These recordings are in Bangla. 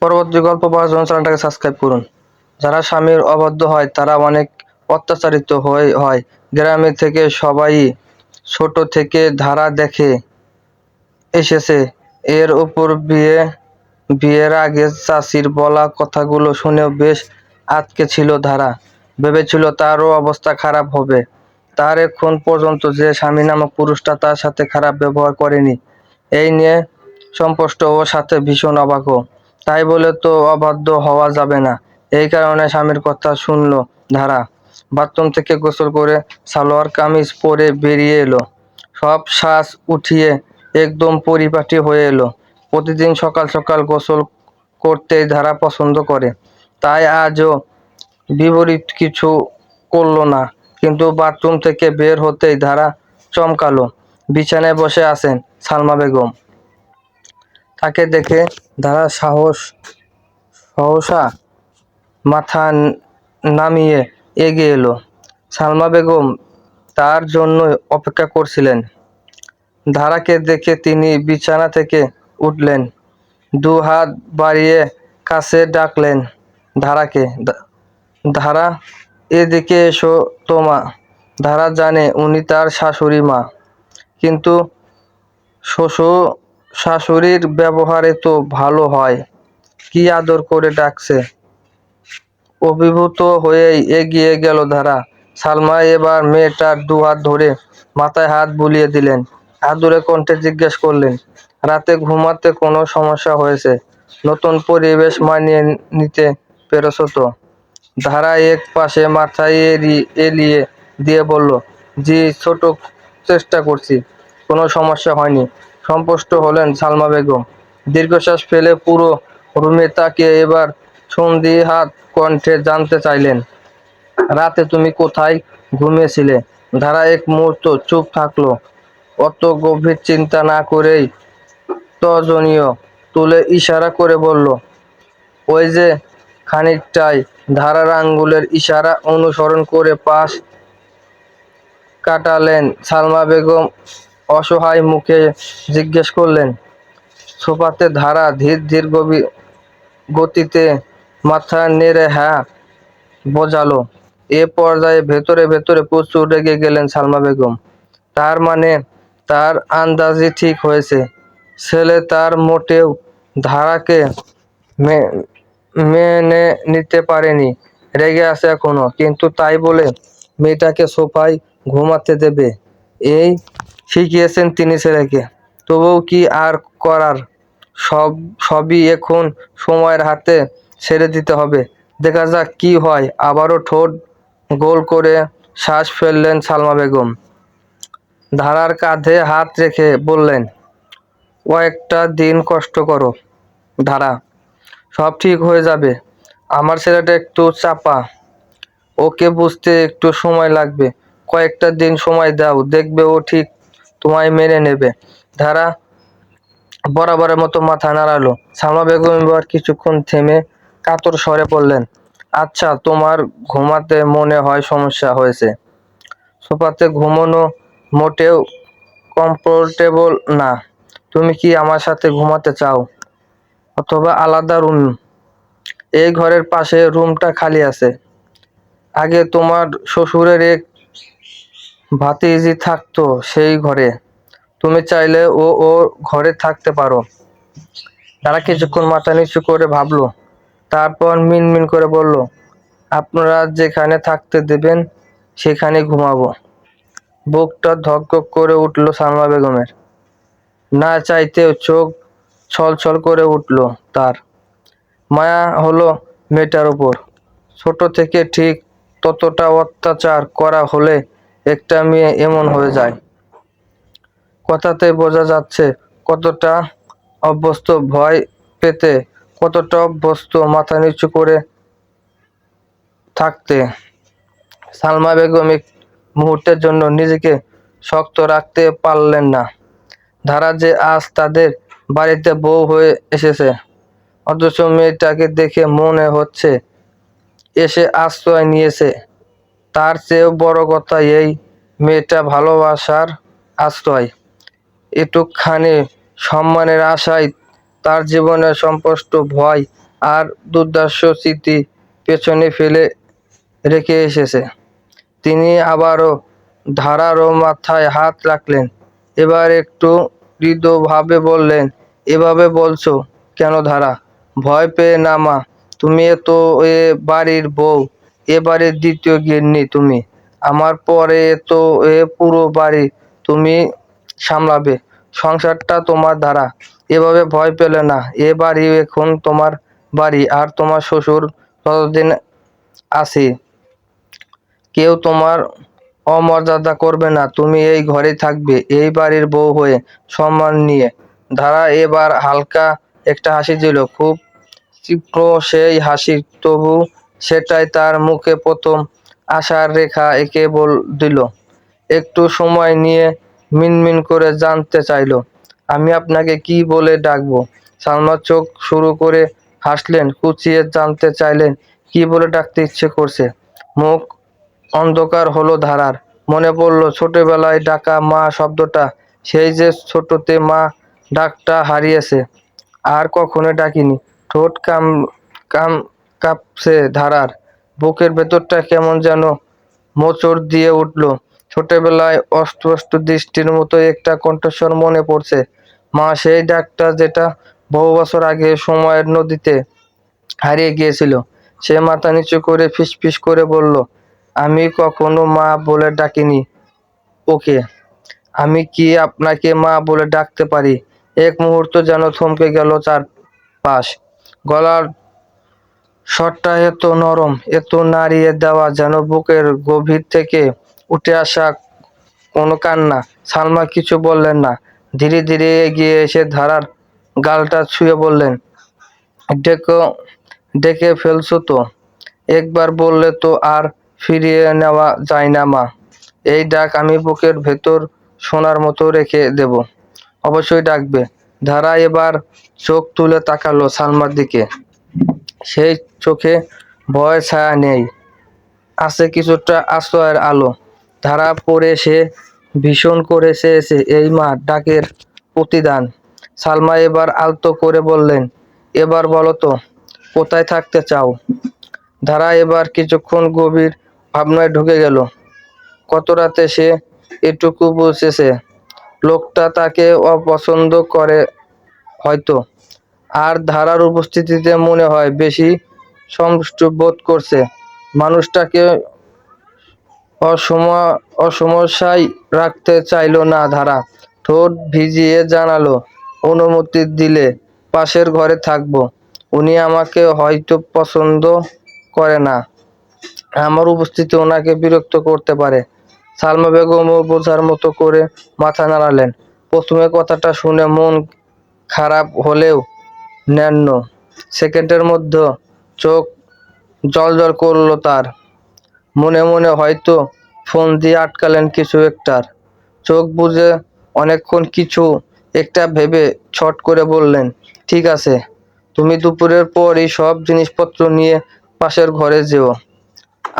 পরবর্তী গল্প পাওয়ার জন্য চ্যানেলটাকে সাবস্ক্রাইব করুন। যারা স্বামীর অবাধ্য হয় তারা অনেক অত্যাচারিত হয়। গ্রামে থেকে সবাই ছোট থেকে ধারা দেখে এসেছে। এর উপর বিয়ের আগে চাচির বলা কথাগুলো শুনেও বেশ আঁতকে ছিল ধারা। ভেবেছিল তারও অবস্থা খারাপ হবে। তার এখন পর্যন্ত যে স্বামী নামক পুরুষটা তার সাথে খারাপ ব্যবহার করেনি, এই নিয়ে স্পষ্ট ওর সাথে ভীষণ অবাকও। তাই বলে তো অবাধ্য হওয়া যাবে না। এই কারণে স্বামীর কথা শুনল ধারা। বাথরুম থেকে গোসল করে সালোয়ার কামিজ পরে বেরিয়ে এলো। সব সাজ উঠিয়ে একদম পরিপাটি হয়ে এলো। প্রতিদিন সকাল সকাল গোসল করতেই ধারা পছন্দ করে, তাই আজও বিপরীত কিছু করলো না। কিন্তু বাথরুম থেকে বের হতেই ধারা চমকালো। বিছানায় বসে আছেন সালমা বেগম। তাকে দেখে ধারা সহসা মাথা নামিয়ে এগিয়ে এলো। সালমা বেগম তার জন্য অপেক্ষা করছিলেন। ধারাকে দেখে তিনি বিছানা থেকে উঠলেন, দু হাত বাড়িয়ে কাছে ডাকলেন ধারাকে। ধারা, এদিকে এসো তো মা। ধারা জানে উনি তার শাশুড়ি মা, কিন্তু শ্বশুর শাশুড়ির ব্যবহারে তো ভালো হয়, কি আদর করে ডাকছে। অভিভূত হয়েই এগিয়ে গেল ধারা। সালমা এবার মেয়েটার দুহাত ধরে মাথায় হাত বুলিয়ে দিলেন। আদুরে কণ্ঠে জিজ্ঞেস করলেন, রাতে ঘুমাতে কোনো সমস্যা হয়েছে? নতুন পরিবেশ মানিয়ে নিতে পেরেছ তো? ধারা এক পাশে মাথায় এলিয়ে দিয়ে বলল, জি ছোট চেষ্টা করছি, কোনো সমস্যা হয়নি। সন্তুষ্ট হলেন সালমা বেগম। দীর্ঘশ্বাস ফেলে পুরো রুমে তাকিয়ে এবার সন্দিহান কণ্ঠে জানতে চাইলেন, রাতে তুমি কোথায় ঘুমিয়েছিলে? ধারা এক মুহূর্ত চুপ থাকলো। অত গভীর চিন্তা না করেই তর্জনীয় তুলে ইশারা করে বলল, ওই যে খানিকটাই। ধারার আঙ্গুলের ইশারা অনুসরণ করে পাশ কাটালেন সালমা বেগম। অসহায় মুখে জিজ্ঞেস করলেন, সোফাতে? ধারা ধীর ধীর গতিতে মাথা নেড়ে হ্যাঁ বোঝালো। এ পর্যায়ে ভেতরে ভেতরে প্রচুর রেগে গেলেন সালমা বেগম। তার মানে তার আন্দাজই ঠিক হয়েছে। ছেলে তার মোটেও ধারাকে মেনে নিতে পারেনি, রেগে আছে এখনো। কিন্তু তাই বলে মেয়েটাকে সোফায় ঘুমাতে দেবে? এই শিখিয়েছেন তিনি ছেলেকে। তবুও কি আর করার, সবই এখন সময়ের হাতে ছেড়ে দিতে হবে। দেখা যাক কি হয়। আবারও ঠোঁট গোল করে শ্বাস ফেললেন সালমা বেগম। ধারার কাঁধে হাত রেখে বললেন, কয়েকটা দিন কষ্ট করো ধারা, সব ঠিক হয়ে যাবে। আমার ছেলেটা একটু চাপা, ওকে বুঝতে একটু সময় লাগবে। কয়েকটা দিন সময় দাও, দেখবে ও ঠিক তোমায় মেনে নেবে। ধারা বরাবরের মতো মাথা নাড়ালো। সালমা বেগম এবার কিছুক্ষণ থেমে কাতর স্বরে বললেন, আচ্ছা, তোমার ঘুমাতে মনে হয় সমস্যা হয়েছে। সোফাতে ঘুমানো মোটেও কমফোর্টেবল না। তুমি কি আমার সাথে ঘুমাতে চাও, অথবা আলাদা রুম? এই ঘরের পাশে রুমটা খালি আছে। আগে তোমার শ্বশুরের এক ভাতিজি থাকতো সেই ঘরে। তুমি চাইলে ও ঘরে থাকতে পারো। তারা কিছুক্ষণ মাথা নিচু করে ভাবলো, তারপর মিনমিন করে বলল, আপনারা যেখানে থাকতে দেবেন সেখানে ঘুমাবো। বুকটা ধকধক করে উঠল সালমা বেগমের। না চাইতেও চোখ ছলছল করে উঠল তার। মায়া হলো মেয়েটার উপর। ছোট থেকে ঠিক ততটা অত্যাচার করা হলে একটা মেয়ে এমন হয়ে যায়। কথাতে বোঝা যাচ্ছে কতটা অভ্যস্ত ভয় পেতে, কতটা অভ্যস্ত মাথা নিচু করে থাকতে। সালমা বেগম এক মুহূর্তের জন্য নিজেকে শক্ত রাখতে পারলেন না। ধারা যে আজ তাদের বাড়িতে বউ হয়ে এসেছে, অথচ মেয়েটাকে দেখে মনে হচ্ছে এসে আশ্রয় নিয়েছে। তার চেয়েও বড় কথা, এই মেয়েটা ভালোবাসার আশ্রয়। এটুকখানি সম্মানের আশায় তার জীবনের সমস্ত ভয় আর দুর্দর্শ স্মৃতি পেছনে ফেলে রেখে এসেছে। তিনি আবারও ধারারও মাথায় হাত রাখলেন। এবার একটু মৃদুভাবে বললেন, এভাবে বলছো কেন ধারা? ভয় পেয়ে না মা, তুমি তো এ বাড়ির বউ, এ বাড়ির দ্বিতীয় গিন্নি তুমি। আমার পরে তো এ পুরো বাড়ি তুমি সামলাবে, সংসারটা তোমার ধারা। এভাবে ভয় পেলে না, এ বাড়ি এখন তোমার বাড়ি, আর তোমার শ্বশুর ততদিন আছে, কেউ তোমার অমর্যাদা করবে না, তুমি এই ঘরেই থাকবে, এই বাড়ির বউ হয়ে, সম্মান নিয়ে। ধারা এবার হালকা একটা হাসি দিল, খুব তীব্র সেই হাসি, তবু সেটাই তার মুখে প্রথম আশার রেখা এঁকে দিল। একটু সময় নিয়ে মিনমিন করে জানতে চাইলো, আমি আপনাকে কি বলে ডাকবো? সালমা চোখ শুরু করে হাসলেন, কুচিয়ে জানতে চাইলেন কি বলে ডাকতে ইচ্ছে করছে। মুখ অন্ধকার হলো ধারার। মনে পড়ল ছোটবেলায় ডাকা মা শব্দটা, সেই যে ছোটতে মা ডাকটা হারিয়েছে, আর কখনো ডাকিনি। ঠোঁট কাম কাঁপছে ধারার, বুকের ভেতরটা কেমন যেন মোচড় দিয়ে উঠল। ছোটবেলায় অস্পষ্ট দৃষ্টির মতো একটা কণ্ঠস্বর মনে পড়ছে, মা সেই ডাকটা যেটা বহু বছর আগে সময়ের নদীতে হারিয়ে গিয়েছিল। সে মাথা নিচু করে ফিসফিস করে বলল, আমি কখনো মা বলে ডাকিনি ওকে। আমি কি আপনাকে মা বলে ডাকতে পারি? এক মুহূর্ত যেন থমকে গেল চারপাশ। গলার স্বরটা এত নরম, এত নাড়িয়ে দেওয়া, যেন বুকের গভীর থেকে উঠে আসা কোনো কান্না। সালমা কিছু বললেন না, ধীরে ধীরে এগিয়ে এসে ধারার গালটা ছুঁয়ে বললেন, ডেকে ডেকে ফেলছো তো, একবার বললে তো আর ফিরিয়ে নেওয়া যায় না মা। এই ডাক আমি বুকের ভেতর সোনার মতো রেখে দেব, অবশ্যই ডাকবে। ধারা এবার চোখ তুলে তাকালো সালমার দিকে। সেই চোখে ভয় ছায়া নেই, আছে কিছুটা আশ্রয়ের আলো। ধারা পড়ে সে ভীষণ করে চেয়েছে এই মা ডাকের প্রতিদান। সালমা এবার আলতো করে বললেন, এবার বলো তো কোথায় থাকতে চাও? ধারা এবার কিছুক্ষণ গভীর ভাবনায় ঢুকে গেল। কত রাতে সে এটুকু বুঝেছে, লোকটা তাকে অপছন্দ করে হয়তো, আর ধারার উপস্থিতিতে মনে হয় বেশি সন্তুষ্ট বোধ করছে। মানুষটাকে অসমস্যায় রাখতে চাইল না ধারা। ঠোঁট ভিজিয়ে জানালো, অনুমতি দিলে পাশের ঘরে থাকবো। উনি আমাকে হয়তো পছন্দ করে না, আমার উপস্থিতি ওনাকে বিরক্ত করতে পারে। সালমা বেগমও বোঝার মতো করে মাথা নাড়ালেন। প্রথমে কথাটা শুনে মন খারাপ হলেও নেন, সেকেন্ডের মধ্যে চোখ জ্বলজ্বল করলো তার। মনে মনে হয়তো ফোন দিয়ে আটকালেন কিছু একটার। চোখ বুজে অনেকক্ষণ কিছু একটা ভেবে ছট করে বললেন, ঠিক আছে, তুমি দুপুরের পরই সব জিনিসপত্র নিয়ে পাশের ঘরে যেও,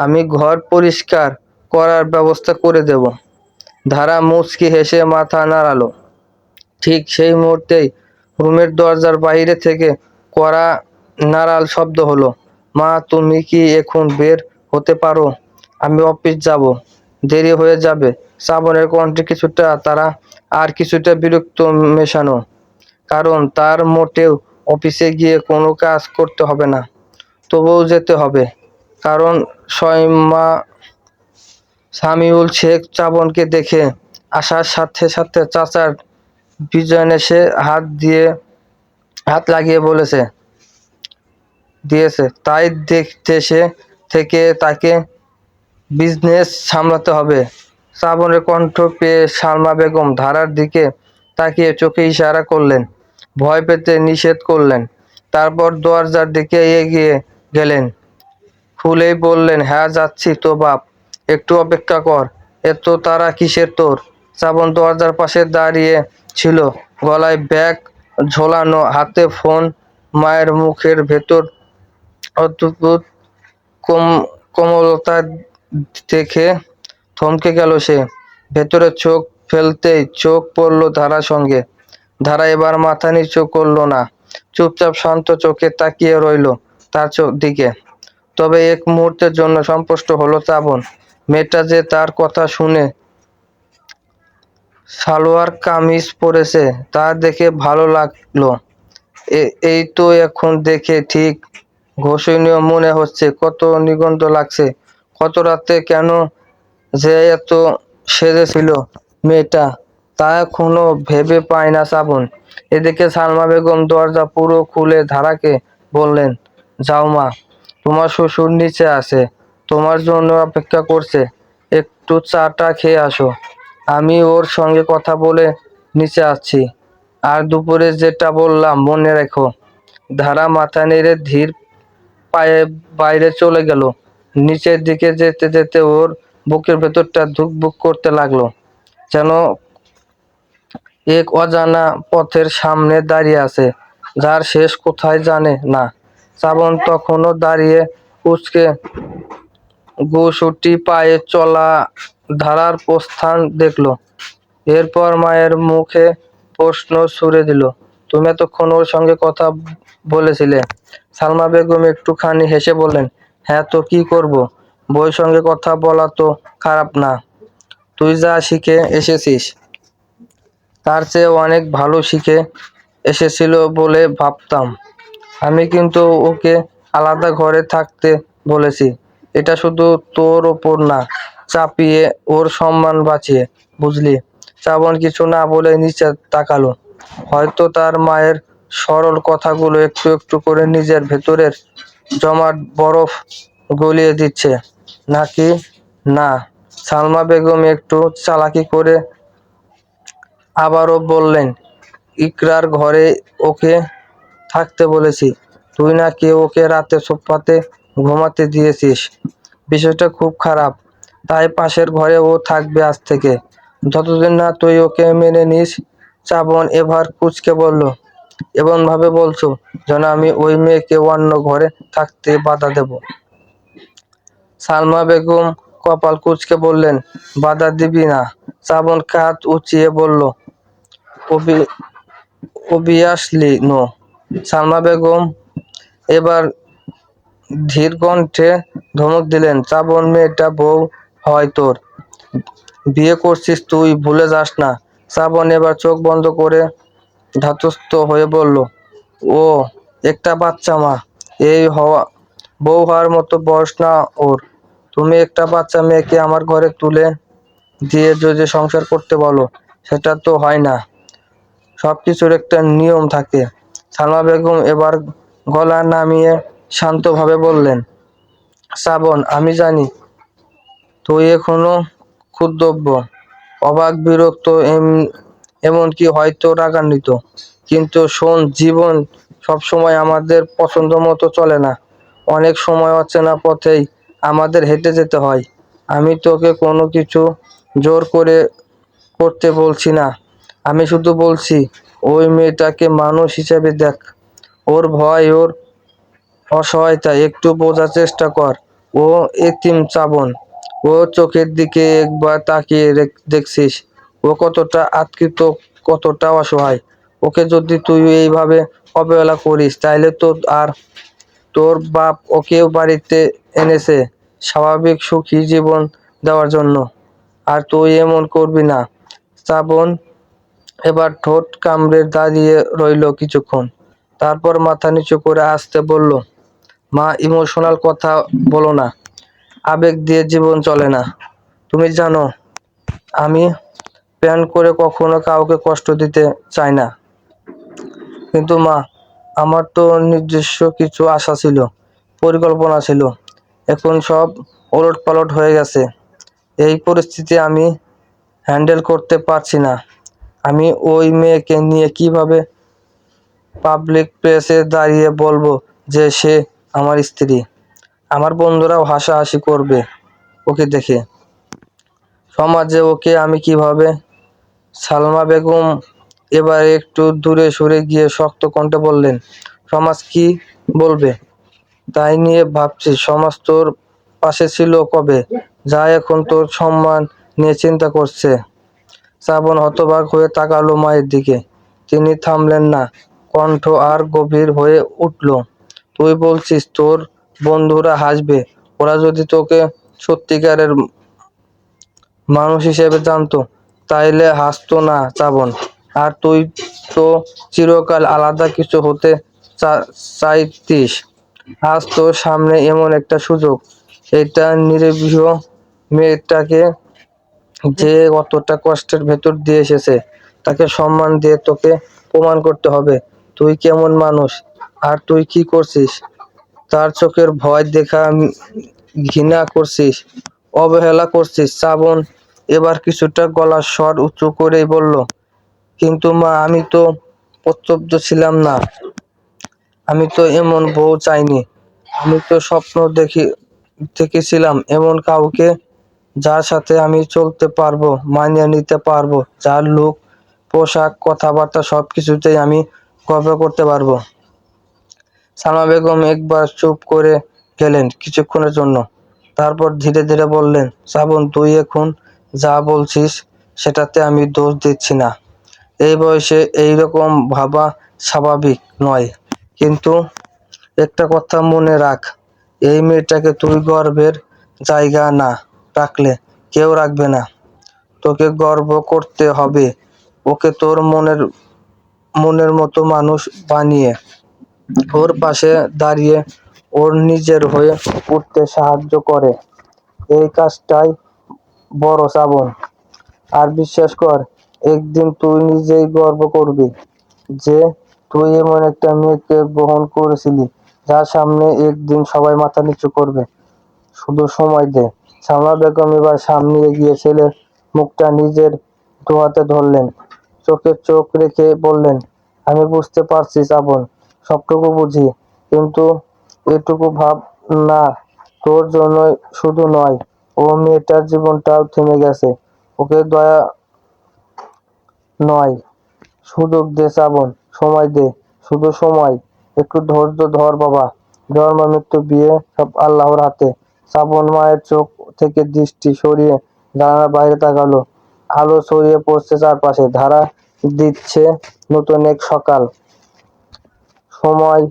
আমি ঘর পরিষ্কার করার ব্যবস্থা করে দেব। ধারা মুচকি হেসে মাথা নাড়ালো। ঠিক সেই মুহূর্তেই রুমের দরজার বাইরে থেকে কড়া নাড়াল শব্দ হলো। মা, তুমি কি এখন বের হতে পারো? আমি অফিস যাব, দেরি হয়ে যাবে। শ্রাবণের কণ্ঠে কিছুটা তারা, আর কিছুটা বিরক্ত মেশানো, কারণ তার মোটেও অফিসে গিয়ে কোনো কাজ করতে হবে না, তবুও যেতে হবে। কারণ সয়মা সামিউল শেখ শ্রাবণকে দেখে আসার সাথে সাথে চাচার বিজয় এসে হাত লাগিয়ে দিয়েছে, তাই দেখতে সে থেকে তাকে বিজনেস সামলাতে হবে। শ্রাবণের কণ্ঠ পেয়ে সালমা বেগম ধারার দিকে তাকিয়ে চোখে ইশারা করলেন, ভয় পেতে নিষেধ করলেন। তারপর দরজার দিকে এগিয়ে গেলেন, খুলেই বললেন, হ্যাঁ যাচ্ছি তো বাপ, একটু অপেক্ষা কর। এত তারা কিসের তোর? শ্রাবণ দরজার পাশে দাঁড়িয়ে ছিল, গলায় ব্যাগ ঝোলানো, হাতে ফোন। মায়ের মুখের ভেতর অদ্ভুত কোমলতা দেখে থমকে গেল সে। ভেতরে চোখ ফেলতেই চোখ পড়ল ধারার সঙ্গে। ধারা এবার মাথা নিচু করল না, চুপচাপ শান্ত চোখে তাকিয়ে রইল তার দিকে। তবে এক মুহূর্তের জন্য সন্তুষ্ট হলো শ্রাবণ। মেয়েটা যে তার কথা শুনে সালোয়ার কামিজ পরেছে তা দেখে ভালো লাগলো। এই তো এখন দেখে ঠিক ঘোষণীয় মনে হচ্ছে। কত নিগন্ড লাগছে, কত রাতে কেন যে এত সেজেছিল মেয়েটা তা এখনো ভেবে পায় না শ্রাবণ। এদিকে সালমা বেগম দরজা পুরো খুলে ধারাকে বললেন, যাও মা, তোমার শ্বশুর নিচে আছে, তোমার জন্য অপেক্ষা করছে, একটু চাটা খেয়ে আসো। আমি ওর সঙ্গে কথা বলে নিচে আসছি। আর দুপুরে যেটা বললাম মনে রেখো। ধারা মাথা নেড়ে ধীর পায়ে বাইরে চলে গেল। নিচের দিকে যেতে যেতে ওর বুকের ভেতরটা ধুকপুক করতে লাগলো, যেন এক অজানা পথের সামনে দাঁড়িয়ে আছে, যার শেষ কোথায় জানে না। শ্রাবণ তখনও দাঁড়িয়ে কুঁচকে গুছুটি পায়ে চলা ধারার প্রস্থান দেখলো। এরপর মায়ের মুখে প্রশ্ন ছুড়ে দিল, তুমি এতক্ষণ ওর সঙ্গে কথা বলেছিলে? সালমা বেগম একটুখানি হেসে বললেন, হ্যাঁ তো কি করব, বউয়ের সঙ্গে কথা বলা তো খারাপ না। তুই যা শিখে এসেছিস তার চেয়ে অনেক ভালো শিখে এসেছিল বলে ভাবতাম। আমি কিন্তু ওকে আলাদা ঘরে থাকতে বলেছি, এটা শুধু তোর ওপর না, চাপিয়ে ওর সম্মান বাঁচিয়ে, বুঝলি? শ্রাবণ কিছু না বলে নিচে তাকালো। হয়তো তার মায়ের সরল কথাগুলো একটু একটু করে নিজের ভেতরের জমাট বরফ গলিয়ে দিচ্ছে নাকি না। সালমা বেগম একটু চালাকি করে আবারও বললেন, ইকরার ঘরে ওকে থাকতে বলেছি, তুই নাকি ওকে রাতে সোফাতে ঘুমাতে দিয়েছিস। বিষয়টা খুব খারাপ, তাই পাশের ঘরে ও থাকবে আজ থেকে, যতদিন না তুই ওকে মেনে নিস। শ্রাবণ এবার কুঁচকে বলল, এমন ভাবে বলছো যেন আমি ওই মেয়েকে অন্য ঘরে থাকতে বাধা দেব। সালমা বেগম কপাল কুঁচকে বললেন, বাধা দিবি না? শ্রাবণ কাঁধ উঁচিয়ে বলল, অবভিয়াসলি নো। সালমা বেগম এবার ধীর কণ্ঠে ধমক দিলেন, শ্রাবণ মেয়েটা বউ হয় তোর, বিয়ে করছিস তুই, ভুলে যাস না। শ্রাবণ এবার চোখ বন্ধ করে ধাতস্থ হয়ে বলল, ও একটা বাচ্চা মা, এই হওয়া বউ হওয়ার মতো বয়স না ওর। তুমি একটা বাচ্চা মেয়েকে আমার ঘরে তুলে দিয়ে যদি সংসার করতে বলো, সেটা তো হয় না। সবকিছুর একটা নিয়ম থাকে। সালমা বেগম এবার গলা নামিয়ে শান্তভাবে বললেন, শ্রাবণ, আমি জানি তুই এখনো ক্ষুব্ধ, অবাক, বিরক্ত, এমনকি হয়তো রাগান্বিত। কিন্তু শোন, জীবন সবসময় আমাদের পছন্দ মতো চলে না। অনেক সময় অচেনা পথেই আমাদের হেঁটে যেতে হয়। আমি তোকে কোনো কিছু জোর করে করতে বলছি না। আমি শুধু বলছি, ওই মেয়েটাকে মানুষ হিসেবে দেখ, ওর ভয়, ওর অসহায়তা একটু বোঝার চেষ্টা কর। ও এতিম শ্রাবণ, ও চোখের দিকে একবার তাকিয়ে দেখছিস ও কতটা আতঙ্কিত, কতটা অসহায়। ওকে যদি তুই এইভাবে অবহেলা করিস, তাইলে তো আর তোর বাপ ওকেও বাড়িতে এনেছে স্বাভাবিক সুখী জীবন দেওয়ার জন্য, আর তুই এমন করবি না। শ্রাবণ এবার ঠোঁট কামড়ে দাঁড়িয়ে রইল কিছুক্ষণ, তারপর মাথা নিচু করে আসতে বলল, মা, ইমোশনাল কথা বলো না, আবেগ দিয়ে জীবন চলে না। তুমি জানো আমি প্ল্যান করে কখনো কাউকে কষ্ট দিতে চাই না, কিন্তু মা, আমার তো নিজস্ব কিছু আশা ছিল, পরিকল্পনা ছিল, এখন সব ওলটপালট হয়ে গেছে। এই পরিস্থিতি আমি হ্যান্ডেল করতে পারছি না। আমি ওই মেয়েকে নিয়ে কিভাবে পাবলিক প্লেসে দাঁড়িয়ে বলবো যে সে আমার স্ত্রী? আমার বন্ধুরাও হাসাহাসি করবে ওকে দেখে, সমাজে ওকে আমি কিভাবে? সালমা বেগম এবার একটু দূরে সরে গিয়ে শক্ত কণ্ঠে বললেন, সমাজ কি বলবে তাই নিয়ে ভাবছি? সমাজ তোর পাশে ছিল কবে, যা এখন তোর সম্মান নিয়ে চিন্তা করছে? শ্রাবণ হতবাক হয়ে তাকালো মায়ের দিকে। তিনি থামলেন না, কণ্ঠ আর গভীর হয়ে উঠল। তুই বলছিস তোর বন্ধুরা হাসবে? ওরা যদি তোকে সত্যিকারের মানুষ হিসেবে জানতো তাইলে হাসতো না শ্রাবণ। আর তুই তো চিরকাল আলাদা কিছু হতে চাইতিস। আজ তোর সামনে এমন একটা সুযোগ, এটা নিরীহ মেয়েটাকে যে কতটা কষ্টের ভেতর দিয়ে এসেছে তাকে সম্মান দিয়ে তোকে প্রমাণ করতে হবে তুই কেমন মানুষ আর তুই কি করছিস। তার চোখের ভয় দেখা ঘৃণা করছিস, অবহেলা করছিস। শ্রাবণ এবার কিছুটা গলার স্বর উঁচু করেই বলল, কিন্তু মা, আমি তো প্রস্তুত ছিলাম না। আমি তো এমন বউ চাইনি। আমি তো স্বপ্ন দেখেছিলাম এমন কাউকে যার সাথে আমি চলতে পারবো, মানিয়ে নিতে পারবো, যার লোক, পোশাক, কথাবার্তা সবকিছুতেই আমি গর্ব করতে পারবো। সালমা বেগম একবার চুপ করে গেলেন কিছুক্ষণের জন্য, তারপর ধীরে ধীরে বললেন, শ্রাবণ, তুই এখন যা বলছিস সেটাতে আমি দোষ দিচ্ছি না। এই বয়সে এইরকম ভাবা স্বাভাবিক নয়। কিন্তু একটা কথা মনে রাখ, এই মেয়েটাকে তুই গর্বের জায়গা না রাখলে কেউ রাখবে না। তোকে গর্ব করতে হবে ওকে তোর মনের মনের মতো মানুষ বানিয়ে, ওর পাশে দাঁড়িয়ে ওর নিজের হয়ে উঠতে সাহায্য করে। এই কাজটাই বড়, শ্রাবণ। আর বিশ্বাস কর, একদিন তুই নিজেই গর্ব করবি যে তুই এমন একটা মেয়েকে গ্রহণ করেছিলি যার সামনে একদিন সবাই মাথা নিচু করবে। শুধু সময় দে। সালমা বেগম এবার সামনে এগিয়ে ছেলের মুখটা নিজের দোহাতে ধরলেন, চোখে চোখ রেখে বললেন, আমি বুঝতে পারছি শ্রাবণ, সবটুকু বুঝি, কিন্তু এটুকু ভাব না, তোর জন্যই শুধু নয়, ও মেয়েটার জীবনটাও থেমে গেছে। ওকে দয়া নয়, সুযোগ দে শ্রাবণ, সময় দে, শুধু সময়। একটু ধৈর্য ধর বাবা। জন্ম মৃত্যু বিয়ে সব আল্লাহর হাতে। শ্রাবণ মায়ের চোখ থেকে দৃষ্টি সরিয়ে জানালার বাইরে তাকালো। আলো ছড়িয়ে পড়ছে চারপাশে, ধারা দিচ্ছে নতুন এক সকাল। সময়,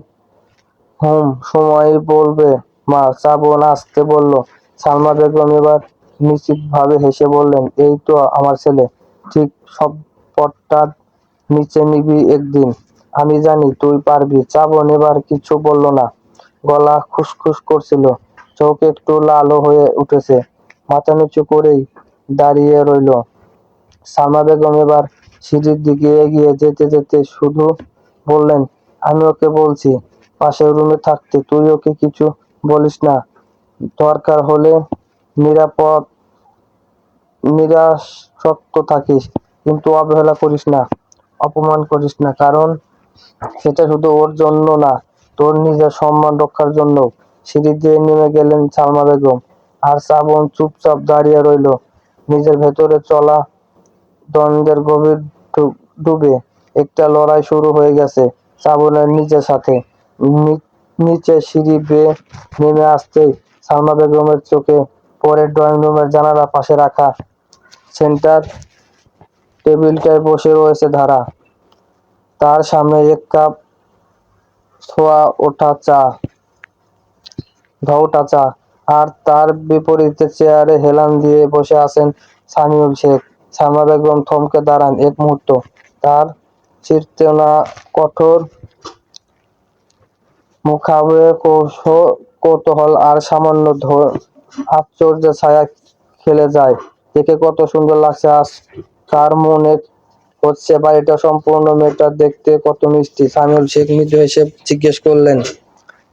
সময় বলবে মা, শ্রাবণ আসতে বলল। সালমা বেগম এবার নিশ্চিত ভাবে হেসে বললেন, এই তো আমার ছেলে, ঠিক সবটা নিচে নিবি একদিন। আমি জানি তুই পারবি। শ্রাবণ এবার কিছু বলল না, গলা খুসখুস করছিল, চোখ একটু লালও হয়ে উঠেছে, মাথা নিচু করেই দাঁড়িয়ে রইল। সালমা বেগম এবার সিঁড়ির দিকে এগিয়ে যেতে যেতে শুধু বললেন, আমি ওকে বলছি পাশের রুমে থাকতে, তুই ওকে কিছু বলিস না। দরকার হলে নিরাপদ নিরাসক্ত থাকিস, কিন্তু অবহেলা করিস না, অপমান করিস না, কারণ সেটা শুধু ওর জন্য না, তোর নিজের সম্মান রক্ষার জন্য। সিঁড়ি দিয়ে নেমে গেলেন সালমা বেগম, আর শ্রাবণ চুপচাপ দাঁড়িয়ে রইল নিজের ভেতরে চলা দ্বন্দ্বের গভীর ডুবে। একটা লড়াই শুরু হয়ে গেছে শ্রাবণের নিজের সাথে। নিচে সিঁড়ি বেয়ে নেমে আসতেই সালমা বেগমের চোখে পরে ড্রয়িং রুমের জানালা পাশে রাখা সেন্টার টেবিলটায় বসে রয়েছে ধারা, তার সামনে এক কাপ ধোয়া ওঠা চা, আর তার বিপরীতে চেয়ারে হেলান দিয়ে বসে আছেন সামিউল শেখ। সালমা বেগম থমকে দাঁড়ান এক মুহূর্ত, তার চিরচেনা কঠোর মুখাবয়ে কৌতূহল আর সামান্য আশ্চর্যের ছায়া খেলে যায়। দেখে কত সুন্দর লাগছে আজ, কার মনে হচ্ছে বাড়িটা সম্পূর্ণ, মেয়েটা দেখতে কত মিষ্টি। সামিউল শেখ মৃদু হেসে জিজ্ঞেস করলেন,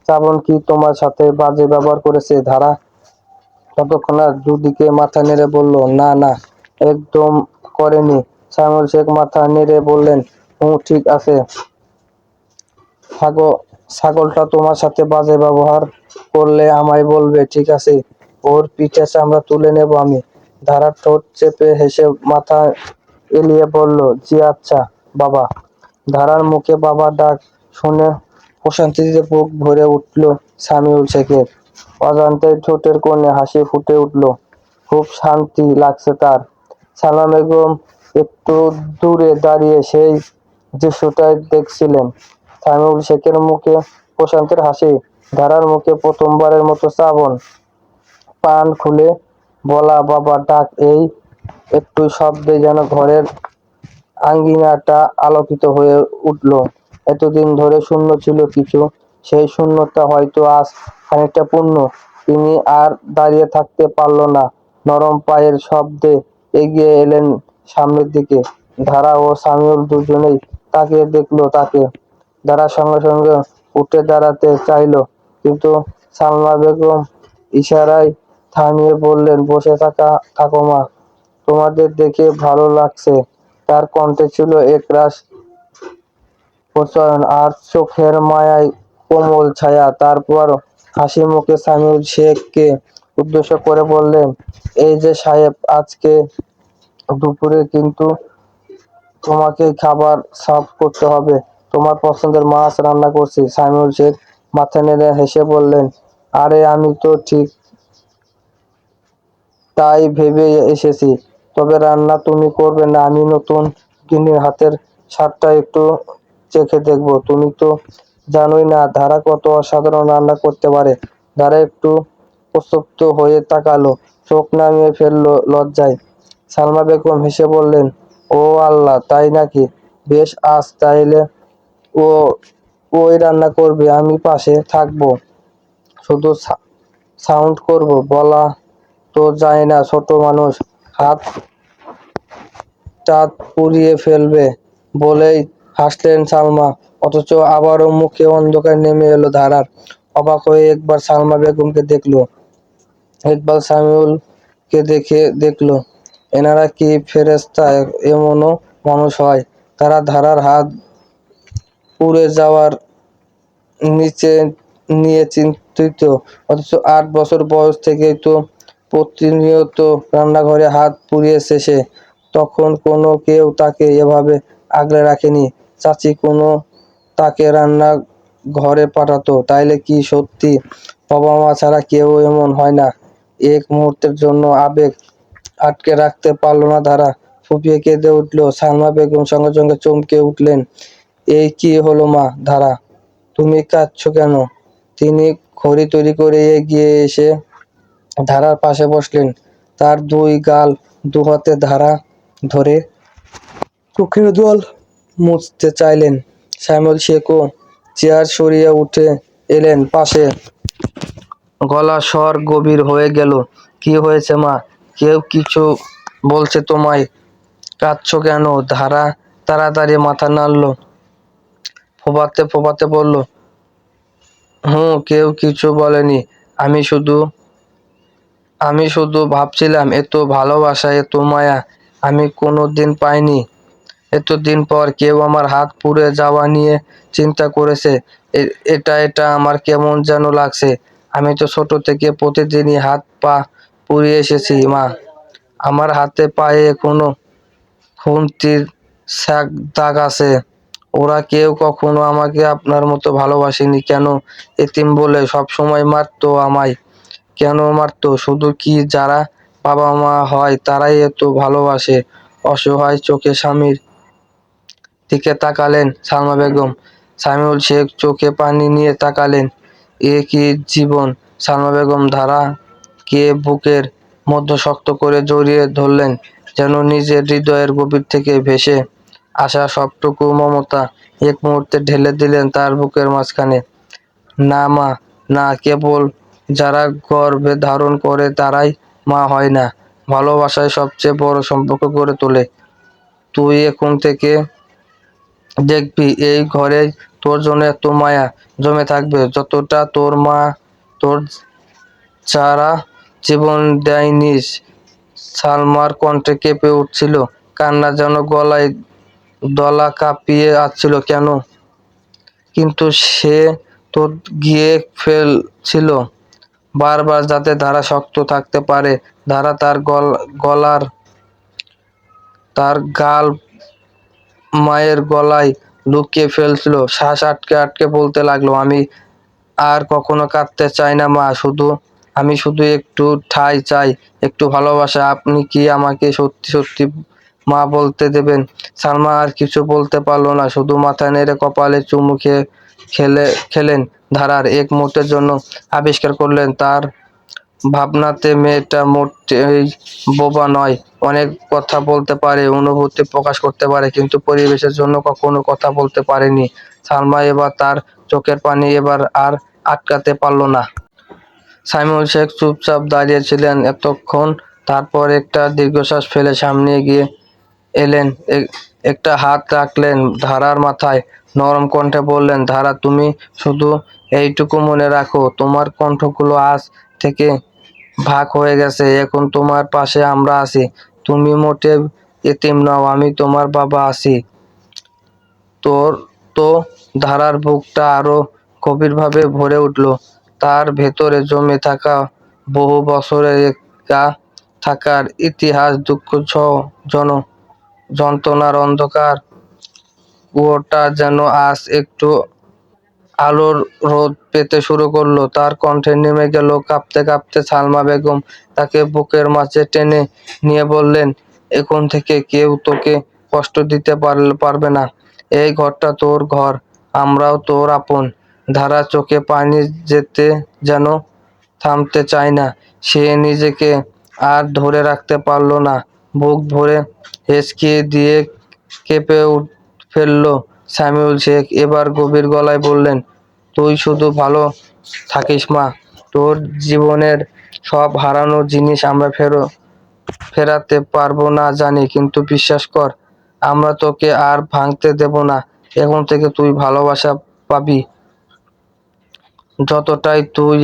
শ্রাবণ কি তোমার সাথে বাজে ব্যবহার করেছে? ধারা তৎক্ষণাৎ দুদিকে মাথা নেড়ে বলল, না না, একদম করেনি। সামিউল শেখ মাথা নেড়ে বললেন, ঠিক আছে, ছাগলটা তোমার সাথে বাজে ব্যবহার করলে আমায় বলবে, ঠিক আছে? ওর পিঠে চামড়া তুলে নেব আমি। ধারা ঠোঁট চেপে হেসে মাথা এলিয়ে বলল, জি আচ্ছা বাবা। ধারার মুখে বাবা ডাক শুনে প্রশান্তিতে বুক ভরে উঠল সামিউল শেখের। অজান্তেই ঠোঁটের কোণে হাসি ফুটে উঠল, খুব শান্তি লাগছে তার। সালমা বেগম একটু দূরে দাঁড়িয়ে সেই দৃশ্যটাই দেখছিলেন। সামিউল শেখের মুখে প্রশান্তের হাসি, ধারার মুখে প্রথমবারের মতো শ্রাবণ। পান খুলে বলা বাবা ডাক এই একটু শব্দে যেন ঘরের আঙ্গিনাটা আলোকিত হয়ে উঠল। এতদিন ধরে শূন্য ছিল কিছু, সেই শূন্যতা হয়তো আজ খানিকটা পূর্ণ। তিনি আর দাঁড়িয়ে থাকতে পারল না, নরম পায়ের শব্দে এগিয়ে এলেন সামনের দিকে। ধারা ও সামিউল দুজনেই তাকিয়ে দেখলো তাকে। ধারা সঙ্গে সঙ্গে উঠে দাঁড়াতে চাইল, কিন্তু সালমা বেগম ইশারায় থামিয়ে বললেন, বসে থাকো মা, তোমাদের দেখে ভালো লাগছে। তার কণ্ঠে ছিল একরাশ প্রত্যয়ন আর চোখের মায়ায় কোমল ছায়া। তারপর হাসি মুখে সামিউল শেখকে উদ্দেশ্য করে বললেন, এই যে সাহেব, আজকে দুপুরে কিন্তু তোমাকেই খাবার সার্ভ করতে হবে। তোমার পছন্দের মাছ রান্না করছি। সামিউল শেখ মাথা নেড়ে হেসে বললেন, আরে আমি তো ঠিক তাই ভেবে এসেছি। তবে রান্না তুমি করবে না, আমি নতুন গিন্নির হাতের স্বাদটা একটু চেখে দেখবো। তুমি তো জানোই না ধারা কত অসাধারণ রান্না করতে পারে। ধারা একটু প্রস্তব্ধ হয়ে তাকালো, চোখ নামিয়ে ফেললো লজ্জায়। সালমা বেগম হেসে বললেন, ও আল্লাহ, তাই নাকি? বেশ, আজ তাইলে ও ওই রান্না করবে, আমি পাশে থাকবো, শুধু সাউন্ড করব। বলা তো যায় না, ছোট মানুষ, হাত টাত পুড়িয়ে ফেলবে। বলেই হাসলেন সালমা, অথচ আবারও মুখে অন্ধকার নেমে এলো ধারার। অবাক হয়ে একবার সালমা বেগমকে দেখলো, একবার সামিউলকে দেখলো। এনারা কি ফেরেশতা? এমনও মানুষ হয়? তারা ধারার হাত পুড়ে যাওয়ার নিচে নিয়ে চিন্তিত, অথচ 8 বছর বয়স থেকেই তো প্রতিনিয়ত রান্নাঘরে হাত পুড়িয়েছে সে। তখন কোনো কেউ তাকে এভাবে আগলে রাখেনি। চাচি কোনো তাকে রান্না ঘরে পাঠাতো? তাইলে কি সত্যি বাবা মা ছাড়া কেউ এমন হয় না? এক মুহূর্তের জন্য আবেগ আটকে রাখতে পারল না ধারা, ফুঁপিয়ে কেঁদে উঠল। সালমা বেগম সঙ্গে সঙ্গে চমকে উঠলেন, এই কি হলো মা? ধারা, তুমি কাঁদছো কেন? তিনি খড়ি তৈরি করে এগিয়ে এসে ধারার পাশে বসলেন, তার দুই গাল দুহাতে ধারা ধরে চোখের জল মুছতে চাইলেন। সাইমুল শেখও চেয়ার সরিয়ে উঠে এলেন পাশে, গলার স্বর গভীর হয়ে গেল। কি হয়েছে মা? কেউ কিছু বলছে তোমায়? কাঁদছো কেন? ধারা তাড়াতাড়ি মাথা নাড়ল, ফোপাতে ফোপাতে বলল, কেউ কিছু বলেনি। আমি শুধু আমি শুধু ভাবছিলাম, এত ভালোবাসা, এত মায়া আমি কোনোদিন পাইনি। এতদিন পর কেউ আমার হাত পুড়ে যাওয়া নিয়ে চিন্তা করেছে। এটা এটা আমার কেমন যেন লাগছে। আমি তো ছোট থেকে প্রতিদিনই হাত পা পুড়িয়ে এসেছি মা। আমার হাতে পায়ে এখনো খুন্তির দাগ আছে। ওরা কেউ কখনো আমাকে আপনার মতো ভালোবাসেনি। কেন এতিম বলে সবসময় মারতো আমায়? কেন মারতো? শুধু কি যারা বাবা মা হয় তারাই এত ভালোবাসে? অসহায় চোখে স্বামীর দিকে তাকালেন সালমা বেগম। সামিউল শেখ চোখে পানি নিয়ে তাকালেন। এ কি জীবন? সালমা বেগম ধারাকে বুকের মধ্যে শক্ত করে জড়িয়ে ধরলেন, যেন নিজের হৃদয়ের গভীর থেকে ভেসে আসা সবটুকু মমতা এক মুহূর্তে ঢেলে দিলেন তার বুকের মাঝখানে। না মা, না, কেবল যারা গর্ভে ধারণ করে তারাই মা হয় না, ভালোবাসায় সবচেয়ে বড় সম্পর্ক গড়ে তোলে। তুই এখন থেকে দেখবি এই ঘরে তোর জন্য এত মায়া জমে থাকবে, যতটা তোর মা তোর যারা জীবন দেয়নি। সালমার কণ্ঠে কেঁপে উঠছিল, কান্না যেন গলায় দলা কাঁপিয়ে আসছিল। কেন? কিন্তু সে তো গিয়ে ফেলছিল বারবার, যাতে ধারা শক্ত থাকতে পারে। ধারা তার গলার তার গাল মায়ের গলায় লুকিয়ে ফেলছিল। শ্বাস আটকে আটকে বলতে লাগলো, আমি আর কখনো কাঁদতে চাই না মা। আমি শুধু একটু ঠাঁই চাই, একটু ভালোবাসা। আপনি কি আমাকে সত্যি সত্যি মা বলতে দেবেন। সালমা আর কিছু বলতে পারল না, শুধু মাথা নেড়ে কপালে চুমু খেলেন। ধারার এক মুহূর্তের জন্য আবিষ্কার করলেন তার ভাবনাতে মেয়েটা মোটেই বোবা নয়। অনেক কথা বলতে পারে, অনুভূতি প্রকাশ করতে পারে, কিন্তু পরিবেশের জন্য কখনো কথা বলতে পারেনি। সালমা এবার তার চোখের পানি এবার আর আটকাতে পারল না। সাইমুল শেখ চুপচাপ দাঁড়িয়ে ছিলেন এতক্ষণ, তারপর একটা দীর্ঘশ্বাস ফেলে সামনে এগিয়ে এলেন, একটা হাত রাখলেন ধারার মাথায়, নরম কণ্ঠে বললেন, ধারা, তুমি শুধু এইটুকু মনে রাখো, তোমার কণ্ঠগুলো আজ থেকে ভাগ হয়ে গেছে। এখন তোমার পাশে আমরা আছি। তুমি মোটেও এতিম নও, আমি তোমার বাবা আছি। তোর তো ধারার বুকটা আরো গভীরভাবে ভরে উঠল। তার ভেতরে জমে থাকা বহু বছরের একা থাকার ইতিহাস, দুঃখ, জন যন্ত্রণার অন্ধকার কুয়োটা যেন আজ একটু আলোর রোদ পেতে শুরু করলো। তার কণ্ঠে নেমে গেল কাঁপতে কাঁপতে। সালমা বেগম তাকে বুকের মাঝে টেনে নিয়ে বললেন, এখন থেকে কেউ তোকে কষ্ট দিতে পারবে না। এই ঘরটা তোর ঘর, আমরাও তোর আপন। ধারা চোখে পানি যেতে যেন থামতে চায় না। সে নিজেকে আর ধরে রাখতে পারল না, বুক ভরে হেঁচকি দিয়ে কেঁপে ফেলল। সামিউল শেখ এবার গভীর গলায় বললেন, তুই শুধু ভালো থাকিস মা। তোর জীবনের সব হারানো জিনিস আমরা ফেরাতে পারবো না জানি, কিন্তু বিশ্বাস কর, আমরা তোকে আর ভাঙতে দেব না। এখন থেকে তুই ভালোবাসা পাবি যতটাই তুই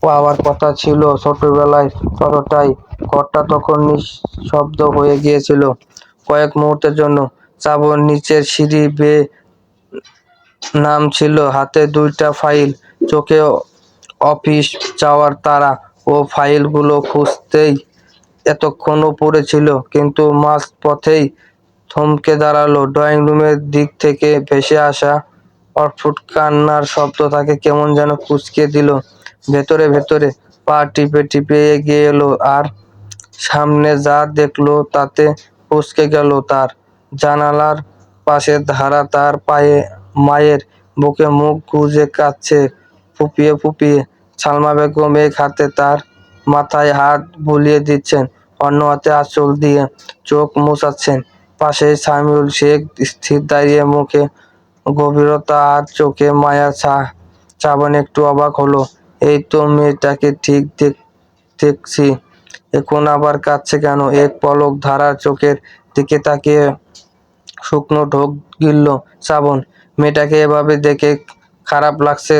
পাওয়ার কথা ছিল ছোটবেলায়, ততটাই। ঘরটা তখন নিঃশব্দ হয়ে গিয়েছিল কয়েক মুহূর্তের জন্য। শ্রাবণ নিচের সিঁড়ি বেয়ে নামছিল, হাতে দুইটা ফাইল, চোখে অফিস যাওয়ার তাড়া। ও ফাইলগুলো খুঁজতেই এতক্ষণ উপরে ছিল, কিন্তু মাঝ পথেই থমকে দাঁড়ালো। ড্রয়িং রুমের দিক থেকে ভেসে আসা অস্ফুট কান্নার শব্দ তাকে কেমন যেন কুঁচকে দিল। ভেতরে ভেতরে পা টিপে টিপে এগিয়ে এলো, আর সামনে যা দেখলো তাতে কুঁচকে গেল তার। জানালার পাশে ধারা তার পায়ে মায়ের বুকে মুখ গুজে কাঁদছে ফুপিয়ে ফুপিয়ে। সালমা বেগম এক হাতে তার মাথায় হাত বুলিয়ে দিচ্ছেন, অন্য হাতে আঁচল দিয়ে চোখ মুছাচ্ছেন। পাশে সামিউল শেখ স্থির দাঁড়িয়ে, মুখে গভীরতা আর চোখে মায়া। শ্রাবণ একটু অবাক হলো। এই তো মেয়েটাকে ঠিক দেখছি, এখন আবার কাঁদছে কেন? এক পলক ধারার চোখের দিকে তাকিয়ে শুকনো ঢোক গিলল শ্রাবণ। মেয়েটাকে এভাবে দেখে খারাপ লাগছে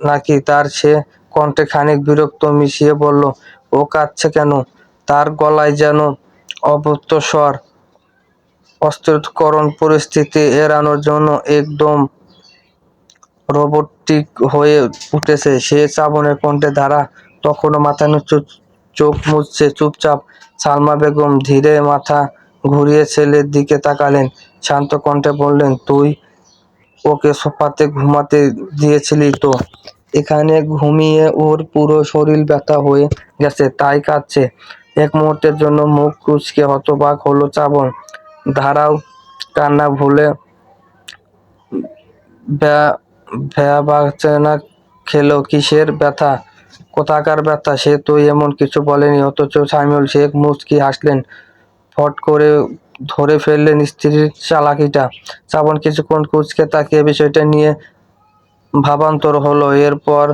নাকি তার? সে কণ্ঠে খানিক বিরক্ত মিশিয়ে বলল, ও কাঁদছে কেন? তার গলায় যেন অব্যক্ত স্বর। অস্থিরকরণ পরিস্থিতি এড়ানোর জন্য একদম রোবটিক হয়ে উঠেছে সে। শ্রাবণের কণ্ঠে ধারা তখনও মাথা নিচু, চোখ মুছছে চুপচাপ। সালমা বেগম ধীরে মাথা ঘুরিয়ে ছেলের দিকে তাকালেন, শান্ত কণ্ঠে বললেন, তুই ওকে সোফাতে ঘুমাতে দিয়েছিলি তো? এখানে ঘুমিয়ে ওর পুরো শরীর ব্যথা হয়ে গেছে, তাই কাঁদছে। এক মুহূর্তের জন্য মুখ কুঁচকে হতবাক হলো শ্রাবণ। ধারাও কান্না ভুলে ভ্যাবাচেনা খেলো। কিসের ব্যথা? কোথাকার ব্যথা? সে তো এমন কিছু বলেনি। অথচ সাইমুল শেখ মুচকি হাসলেন, ফট করে ধরে ফেললেন স্ত্রীর চালাকিটা। শ্রাবণ কিছুক্ষণ কুঁচকে তাকিয়ে বিষয়টা নিয়ে ভাবান্তর হলো। এরপর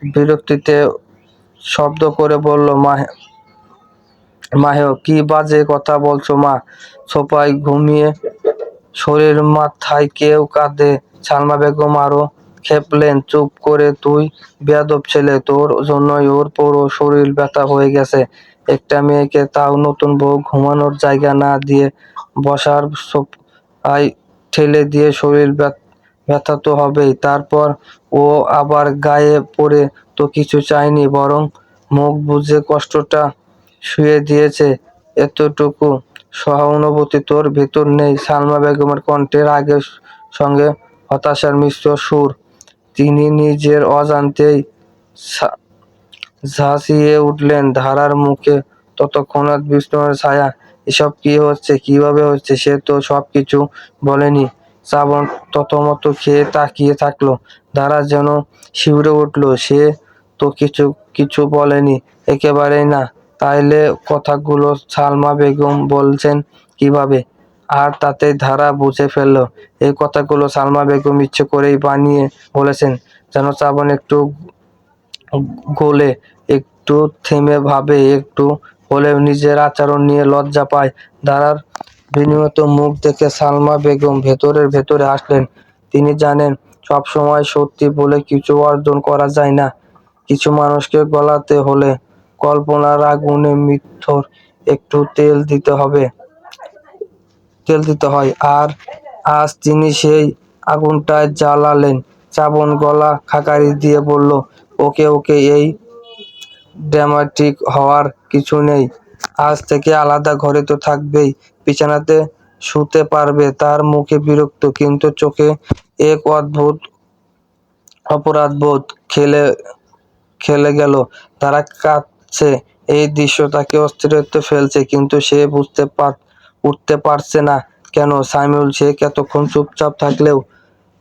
বিরক্তিতে শব্দ করে বলল, মাহেও, কি বাজে কথা বলছো মা? সোফায় ঘুমিয়ে শরীর মাথায় কেউ কাঁদে? সালমা বেগম আরো খেপলেন, চুপ করে, তুই বেয়াদব ছেলে, তোর জন্যই ওর পুরো শরীর ব্যথা হয়ে গেছে। একটা মেয়েকে, তাও নতুন বউ, ঘুমানোর জায়গা না দিয়ে বসার সোফায় ঠেলে দিয়ে শরীর ব্যথা তো হবেই। তারপর ও আবার গায়ে পড়ে তো কিছু চায়নি, বরং মুখ বুজে কষ্টটা শুয়ে দিয়েছে। এতটুকু সহানুভূতি তোর ভিতর নেই? সালমা বেগমের কণ্ঠে রাগের সঙ্গে হতাশার মিশ্র সুর। তিনি নিজের অজান্তেই ঝাঁসিয়ে উঠলেন। ধারার মুখে তৎক্ষণাৎ বিস্ময়ের ছায়া। এসব কি হচ্ছে, কিভাবে হচ্ছে সে তো সবকিছু বলেনি। শ্রাবণ ততমত খেয়ে তাকিয়ে থাকলো। ধারা যেন শিউরে উঠলো। সে তো কিছু কিছু বলেনি, একেবারেই না। তাইলে কথাগুলো সালমা বেগম বলছেন কিভাবে? আর তাতেই ধারা বুঝে ফেলল এই কথাগুলো সালমা বেগম ইচ্ছে করেই বানিয়ে বলেছেন, যেন শ্রাবণ একটু গোলে, একটু থেমে ভাবে, একটু হলেও নিজের আচরণ নিয়ে লজ্জা পায়। ধারার বিনিয়ত মুখ দেখে সালমা বেগম ভেতরের ভেতরে হাসলেন। তিনি জানেন সবসময় সত্যি বলে কিছু অর্জন করা যায় না। কিছু মানুষকে গলাতে হলে কল্পনার আগুনে মিথ্যর একটু তেল দিতে হয়। আর আজ তিনি সেই আগুনটায় জ্বালালেন। শ্রাবণ গলা খাকারি দিয়ে বলল, ওকে ওকে, এই ড্রামাটিক হওয়ার কিছু নেই। আজ থেকে আলাদা ঘরে তো থাকবেই, বিছানাতে শুতে পারবে। তার মুখে বিরক্ত, কিন্তু চোখে এক অদ্ভুত অপরাধবোধ খেলে খেলে গেল। তারা কাঁদছে, এই দৃশ্য তাকে অস্থিরত্বে ফেলছে, কিন্তু সে উঠতে পারছে না কেন। সাইমুল শেখ এতক্ষণ চুপচাপ থাকলেও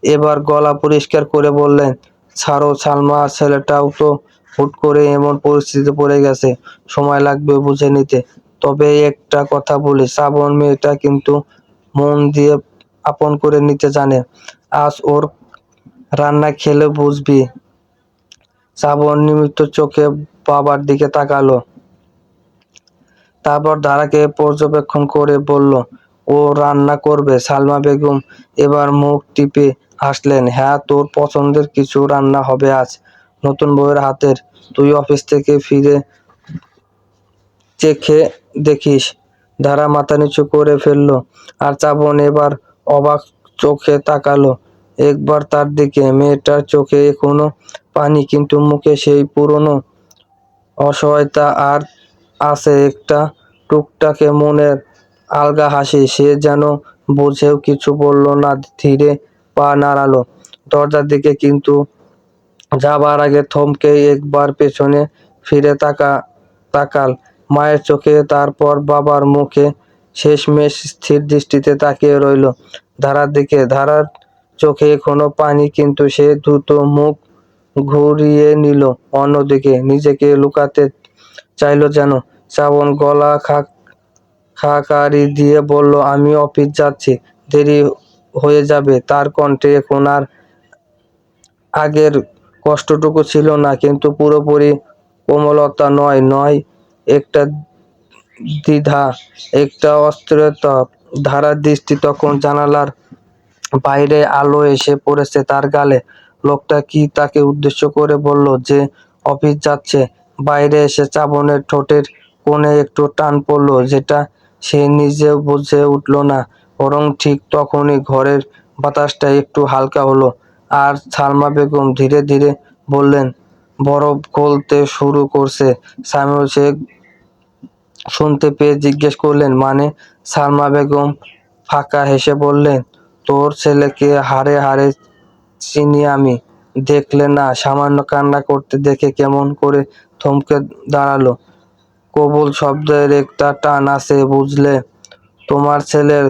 এবার গলা পরিষ্কার করে বললেন, ছাড়ো সালমা, ছেলেটাও তো হুট করে এমন পরিস্থিতিতে পড়ে গেছে, সময় লাগবে বুঝে নিতে। তবে একটা কথা বলি, শ্রাবণ মেয়েটা কিন্তু মন দিয়ে আপন করে নিতে জানে। আজ ওর রান্না খেলে বুঝবি। শ্রাবণ নিমিত্ত চোখে বাবার দিকে তাকালো, তারপর ধারাকে পর্যবেক্ষণ করে বলল, ও রান্না করবে? সালমা বেগম এবার মুখ টিপে হাসলেন। হ্যাঁ, তোর পছন্দের কিছু রান্না হবে আজ, নতুন বউয়ের হাতের। তুই অফিস থেকে ফিরে চেখে দেখিস। ধারা মাথা নিচু করে ফেললো, আর শ্রাবণ এবার অবাক চোখে তাকালো একবার তার দিকে। মেয়েটার চোখে এখনো পানি, কিন্তু মুখে সেই পুরনো অসহায়তা আর আছে, একটা টুকটাকে মনের আলগা হাসি। সে যেন বুঝেও কিছু বলল না, ধীরে পা নাড়ালো দরজার দিকে, কিন্তু যাবার আগে থমকে একবার পেছনে ফিরে তাকাল মায়ের চোখে, তারপর বাবার মুখে। শেষমেশ স্থির দৃষ্টিতে তাকিয়ে রইল ধারার দিকে। ধারার চোখে এখনো পানি, কিন্তু সে দ্রুত মুখ ঘুরিয়ে নিল অন্যদিকে, নিজেকে লুকাতে চাইল যেন। শ্রাবণ গলা খাকারি দিয়ে বলল, আমি অফিস যাচ্ছি, দেরি হয়ে যাবে। তার কণ্ঠে এখন আর আগের কষ্টটুকু ছিল না, কিন্তু পুরোপুরি কোমলতা নয়, একটা দ্বিধা, একটা অস্থিরতা। ধারার দৃষ্টি তখন জানালার বাইরে, আলো এসে পড়েছে তার গালে। লোকটা কি তাকে উদ্দেশ্য করে বলল যে অফিস যাচ্ছে? বাইরে এসে শ্রাবণের ঠোঁটের কোণে একটু টান পড়লো, যেটা সে নিজেও বুঝে উঠল না। বরং ঠিক তখনই ঘরের বাতাসটা একটু হালকা হলো, আর সালমা বেগম ধীরে ধীরে বললেন, বরফ গলতে শুরু করছে। সাইমুল শেখ শুনতে পেয়ে জিজ্ঞেস করলেন, মানে? সালমা বেগম ফাঁকা হেসে বললেন, তোর ছেলেকে হাড়ে হাড়ে চিনি আমি। দেখলে না, সামান্য কান্না করতে দেখে কেমন করে থমকে দাঁড়ালো। কবুল শব্দের একটা টান আছে বুঝলে। তোমার ছেলের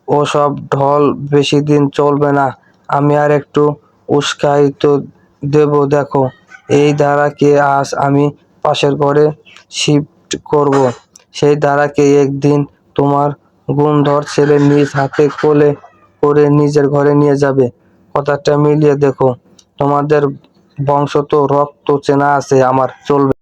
ওসব ঢল বেশি দিন চলবে না। আমি আর একটু উস্কাইতো দেব দেখো। এই ধারাকে আজ আমি পাশের ঘরে শিফট করব। সেই ধারাকে একদিন তোমার গুণধর ছেলে নিজ হাতে কোলে করে নিজের ঘরে নিয়ে যাবে। কথাটা মিলিয়ে দেখো, তোমাদের বংশ তো রক্ত চেনা আছে আমার, চলবে।